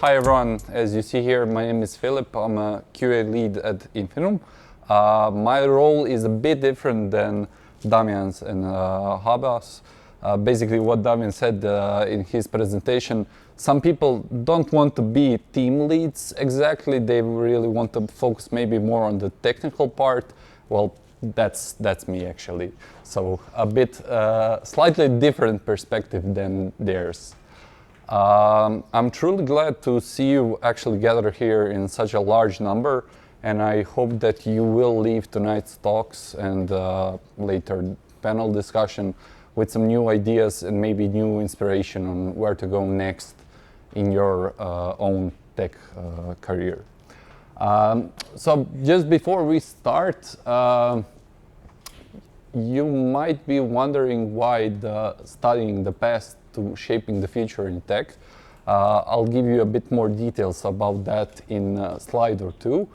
Hi everyone, as you see here, my name is Filip. I'm a QA lead at Infinum. My role is a bit different than Damian's and Habas. Basically what Damian said in his presentation, some people don't want to be team leads exactly, they really want to focus maybe more on the technical part. Well, that's me actually. So a bit slightly different perspective than theirs. I'm truly glad to see you actually gather here in such a large number, and I hope that you will leave tonight's talks and later panel discussion with some new ideas and maybe new inspiration on where to go next in your own tech career. So just before we start, you might be wondering why studying the past to shaping the future in tech. I'll give you a bit more details about that in a slide or two.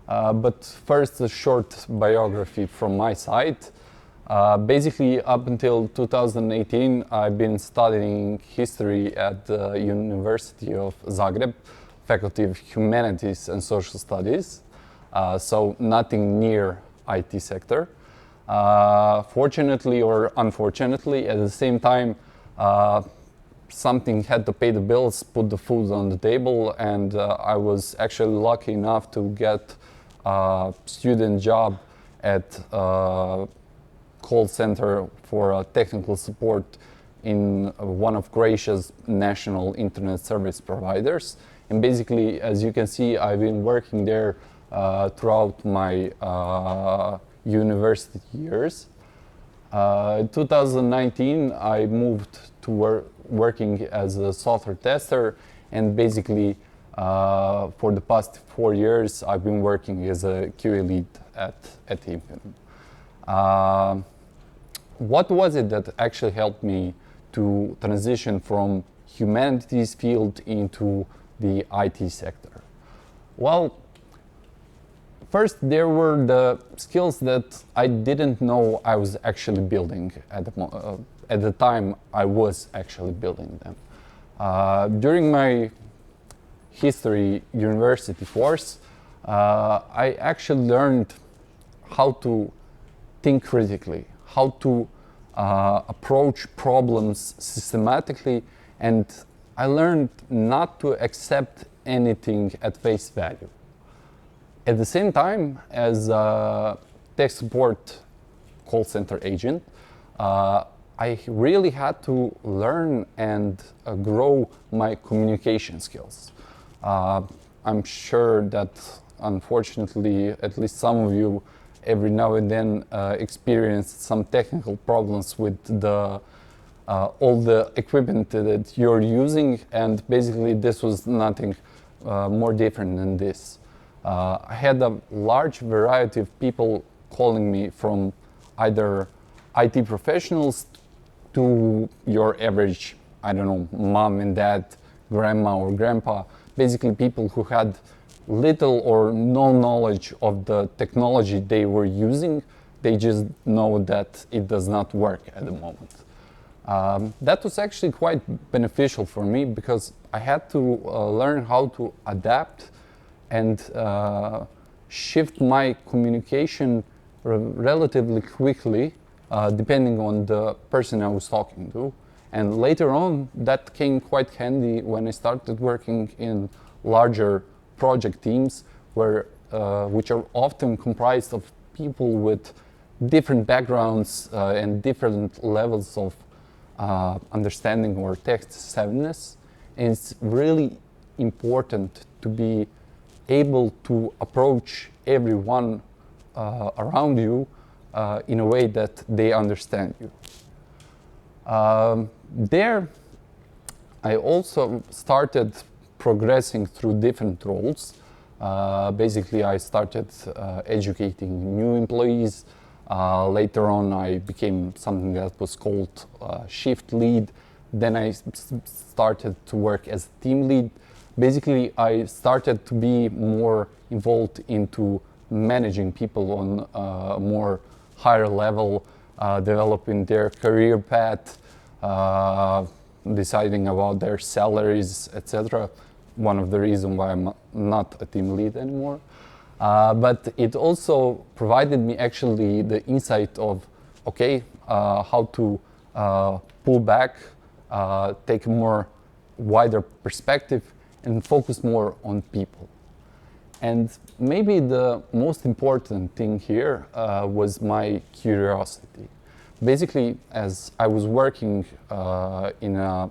But first, a short biography from my side. Basically, up until 2018, I've been studying history at the University of Zagreb, Faculty of Humanities and Social Studies. So nothing near IT sector. Fortunately or unfortunately, at the same time, something had to pay the bills, put the food on the table, and I was actually lucky enough to get a student job at a call center for technical support in one of Croatia's national internet service providers. And basically, as you can see, I've been working there throughout my university years. In 2019, I moved to working as a software tester, and basically for the past 4 years, I've been working as a QA lead at Infinum. What was it that actually helped me to transition from humanities field into the IT sector? Well, first, there were the skills that I didn't know I was actually building at the time I was actually building them. During my history university course, I actually learned how to think critically, how to approach problems systematically, and I learned not to accept anything at face value. At the same time, as a tech support call center agent, I really had to learn and grow my communication skills. I'm sure that, unfortunately, at least some of you every now and then experience some technical problems with all the equipment that you're using, and basically this was nothing more different than this. I had a large variety of people calling me, from either IT professionals to your average, I don't know, mom and dad, grandma or grandpa, basically people who had little or no knowledge of the technology they were using. They just know that it does not work at the moment. That was actually quite beneficial for me because I had to learn how to adapt and shift my communication relatively quickly, depending on the person I was talking to. And later on, that came quite handy when I started working in larger project teams, which are often comprised of people with different backgrounds and different levels of understanding or tech savviness. And it's really important to be able to approach everyone around you in a way that they understand you. There, I also started progressing through different roles. Basically, I started educating new employees. Later on, I became something that was called shift lead. Then I started to work as a team lead. Basically, I started to be more involved into managing people on a more higher level, developing their career path, deciding about their salaries, etc. one of the reasons why I'm not a team lead anymore. But it also provided me actually the insight of, okay, how to pull back, take a more wider perspective, and focus more on people. And maybe the most important thing here was my curiosity. Basically, as I was working in a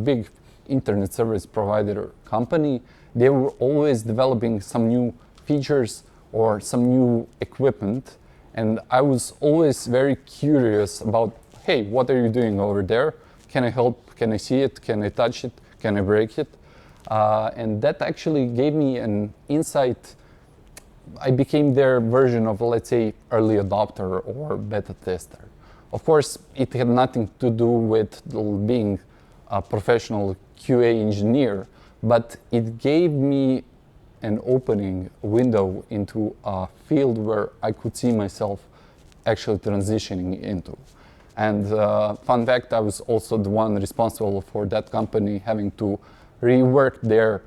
big internet service provider company, they were always developing some new features or some new equipment. And I was always very curious about, hey, what are you doing over there? Can I help? Can I see it? Can I touch it? Can I break it? And that actually gave me an insight. I became their version of, let's say, early adopter or beta tester. Of course, it had nothing to do with being a professional QA engineer, but it gave me an opening window into a field where I could see myself actually transitioning into. And fun fact, I was also the one responsible for that company having to rework their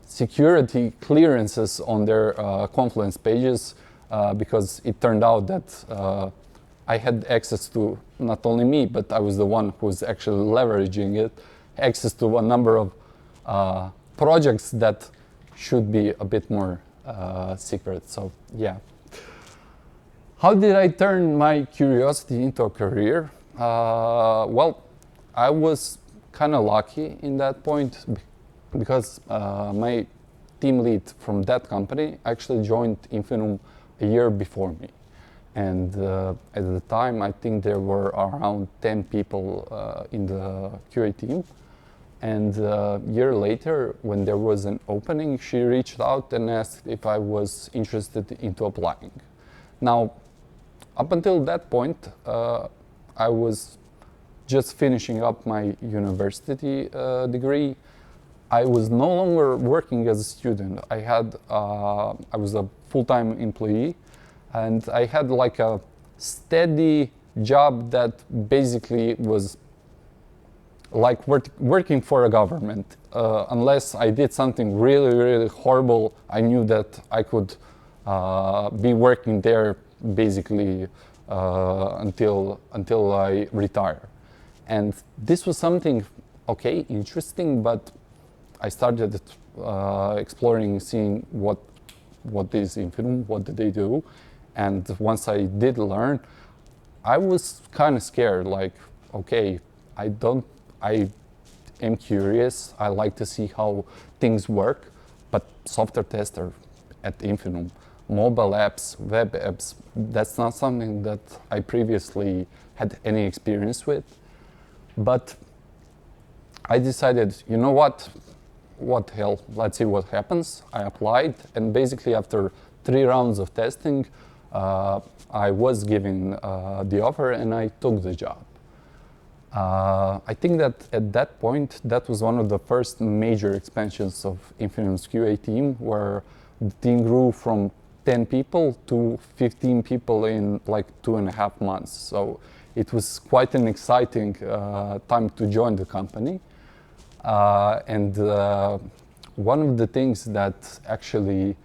security clearances on their Confluence pages because it turned out that I had access to, not only me, but I was the one who was actually leveraging it, access to a number of projects that should be a bit more secret. So yeah. How did I turn my curiosity into a career? Well, I was kind of lucky in that point because my team lead from that company actually joined Infinum a year before me. And at the time, I think there were around 10 people in the QA team. And a year later, when there was an opening, she reached out and asked if I was interested into applying. Now, up until that point, I was just finishing up my university degree. I was no longer working as a student. I was a full-time employee, and I had like a steady job that basically was like working for a government. Unless I did something really, really horrible, I knew that I could be working there basically until I retire. And this was something, okay, interesting, but I started exploring, seeing what is Infinum, what do they do. And once I did learn, I was kind of scared, like, okay, I am curious, I like to see how things work, but software tester at Infinum, mobile apps, web apps, that's not something that I previously had any experience with. But I decided, you know what the hell, let's see what happens. I applied, and basically after 3 rounds of testing, I was given the offer and I took the job. I think that at that point, that was one of the first major expansions of Infinum's QA team, where the team grew from 10 people to 15 people in like 2.5 months. So it was quite an exciting time to join the company. And one of the things that actually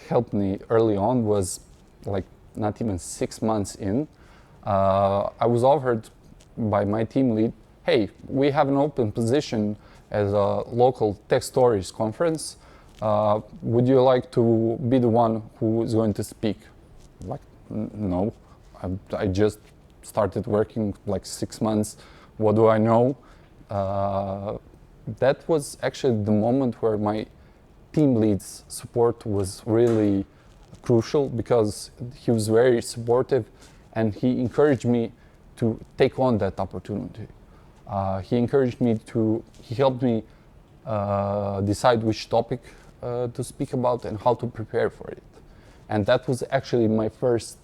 helped me early on was, like, not even 6 months in, I was offered by my team lead, hey, we have an open position as a local tech stories conference. Would you like to be the one who is going to speak? Like, no, I just started working like 6 months. What do I know? That was actually the moment where my team lead's support was really crucial, because he was very supportive and he encouraged me to take on that opportunity. He helped me decide which topic to speak about and how to prepare for it. And that was actually my first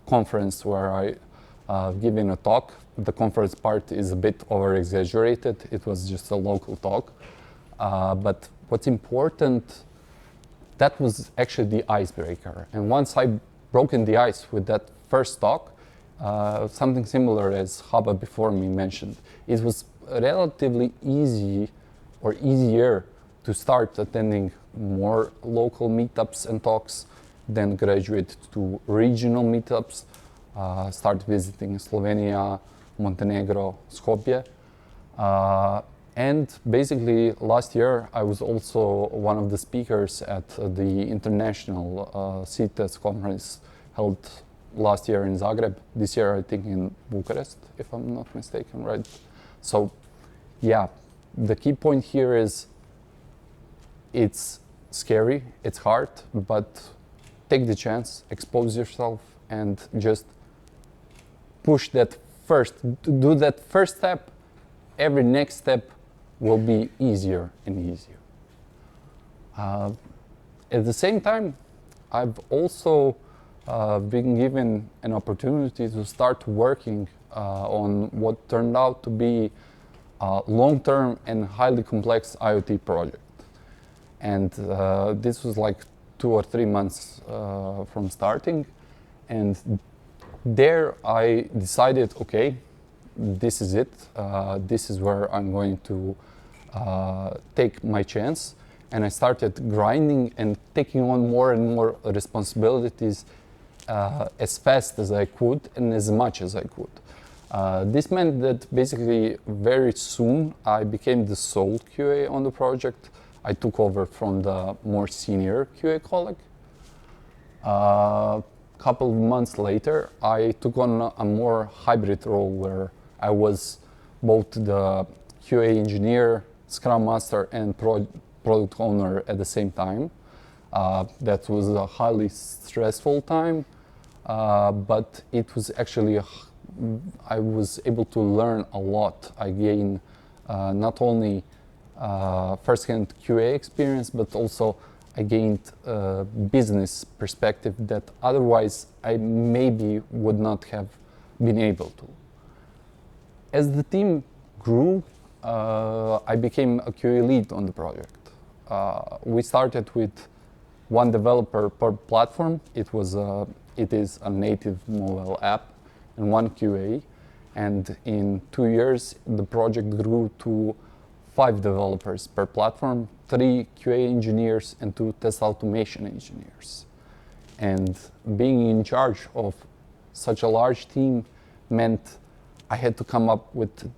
conference where I given a talk. The conference part is a bit over-exaggerated. It was just a local talk. But what's important, that was actually the icebreaker. And once I broken the ice with that first talk, something similar as Haba before me mentioned, it was relatively easy or easier to start attending more local meetups and talks, then graduate to regional meetups, start visiting Slovenia, Montenegro, Skopje. And basically last year I was also one of the speakers at the international CTES conference held last year in Zagreb, this year I think in Bucharest, if I'm not mistaken, right? So yeah, the key point here is it's scary, it's hard, but take the chance, expose yourself, and just push that first, do that first step. Every next step will be easier and easier. At the same time, I've also been given an opportunity to start working on what turned out to be a long-term and highly complex IoT project. And this was like 2 or 3 months from starting. And there I decided, okay, this is it. This is where I'm going to take my chance. And I started grinding and taking on more and more responsibilities as fast as I could and as much as I could. This meant that basically very soon I became the sole QA on the project. I took over from the more senior QA colleague. A couple of months later, I took on a more hybrid role where I was both the QA engineer, Scrum Master, and product owner at the same time. That was a highly stressful time, but it was actually, I was able to learn a lot. I gained not only first-hand QA experience, but also I gained business perspective that otherwise I maybe would not have been able to. As the team grew, I became a QA lead on the project. We started with 1 developer per platform. It is a native mobile app, and 1 QA. And in 2 years, the project grew to 5 developers per platform, 3 QA engineers, and 2 test automation engineers. And being in charge of such a large team meant I had to come up with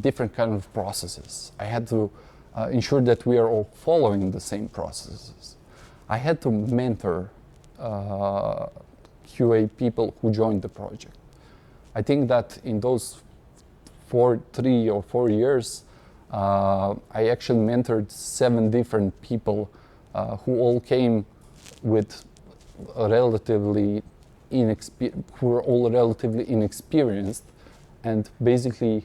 different kind of processes. I had to ensure that we are all following the same processes. I had to mentor QA people who joined the project. I think that in those 3 or 4 years, I actually mentored 7 different people who all came with who were all relatively inexperienced, and basically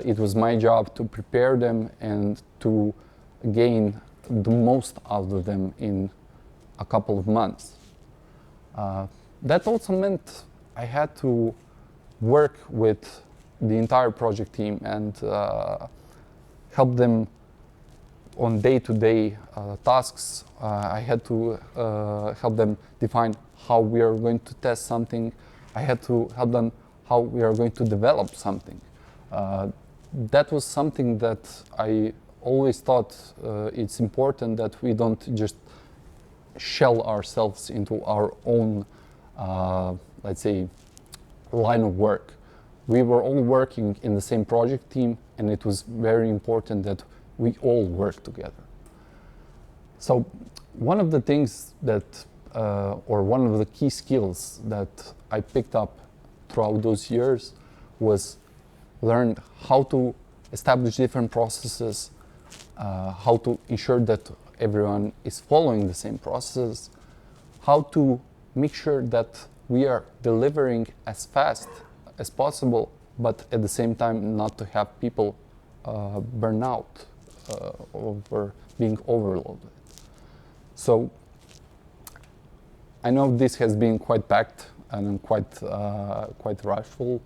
it was my job to prepare them and to gain the most out of them in a couple of months. That also meant I had to work with the entire project team and help them on day-to-day tasks. I had to help them define how we are going to test something. I had to help them how we are going to develop something. That was something that I always thought it's important that we don't just shell ourselves into our own, let's say, line of work. We were all working in the same project team, and it was very important that we all work together. So one of the things that, or one of the key skills that I picked up throughout those years was learn how to establish different processes, how to ensure that everyone is following the same processes, how to make sure that we are delivering as fast as possible, but at the same time not to have people burn out or being overloaded. So I know this has been quite packed and quite rushful,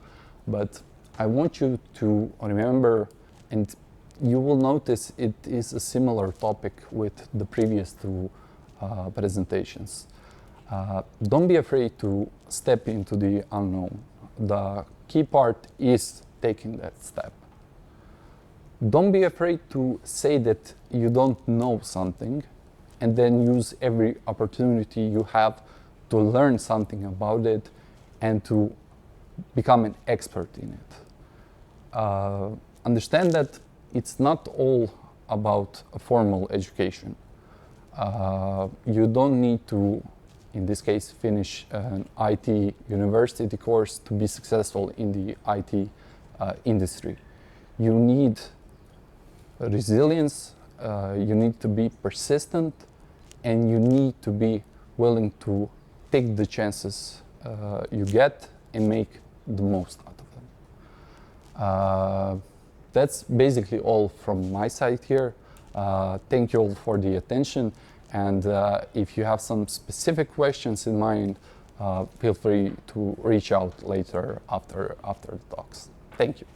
but I want you to remember, and you will notice it is a similar topic with the previous 2 presentations. Don't be afraid to step into the unknown. The key part is taking that step. Don't be afraid to say that you don't know something, and then use every opportunity you have to learn something about it and to become an expert in it. Understand that it's not all about a formal education. You don't need to, in this case, finish an IT university course to be successful in the IT industry. You need resilience, you need to be persistent, and you need to be willing to take the chances you get and make the most out of them. That's basically all from my side here. Thank you all for the attention, and if you have some specific questions in mind, feel free to reach out later after the talks. Thank you.